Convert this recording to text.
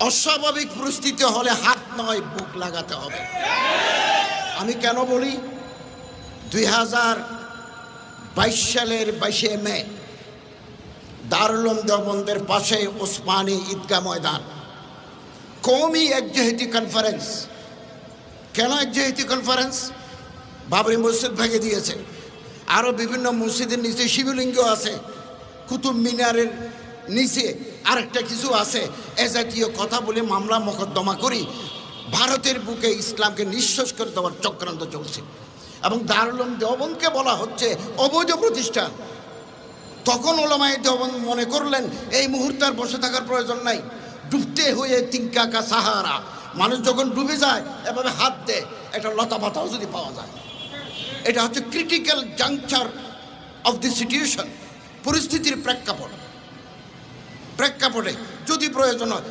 অস্বাভাবিক পরিস্থিতি হলে হাত নয় বুক লাগাতে হবে। আমি কেন বলি, 2022 সালের 22 মে দারুল উলুম দেওবন্দের পাশে ওসমানী ঈদগাহ ময়দান কওমি একজেহেতি কনফারেন্স। কেন একজেহেতি কনফারেন্স? বাবরি মসজিদ ভেঙে দিয়েছে, আরও বিভিন্ন মসজিদের নিচে শিবলিঙ্গ আছে, কুতুব মিনারের নিচে আরেকটা কিছু আছে, এ জাতীয় কথা বলে মামলা মোকদ্দমা করি ভারতের বুকে ইসলামকে নিঃশেষ করে দেওয়ার চক্রান্ত চলছে। এবং দারুল উলুম দেওবন্দকে বলা হচ্ছে অবৈধ প্রতিষ্ঠান। তখন ওলামায়ে দেওবন্দ মনে করলেন এই মুহূর্তে আর বসে থাকার প্রয়োজন নাই, ডুবতে হয়ে তিনকা কা সাহারা। মানুষ যখন ডুবে যায় এভাবে হাত দেয়, একটা লতা পাতাও যদি পাওয়া যায়। এটা হচ্ছে critical juncture of the situation, পরিস্থিতির প্রেক্ষাপটে যদি প্রয়োজন হয়।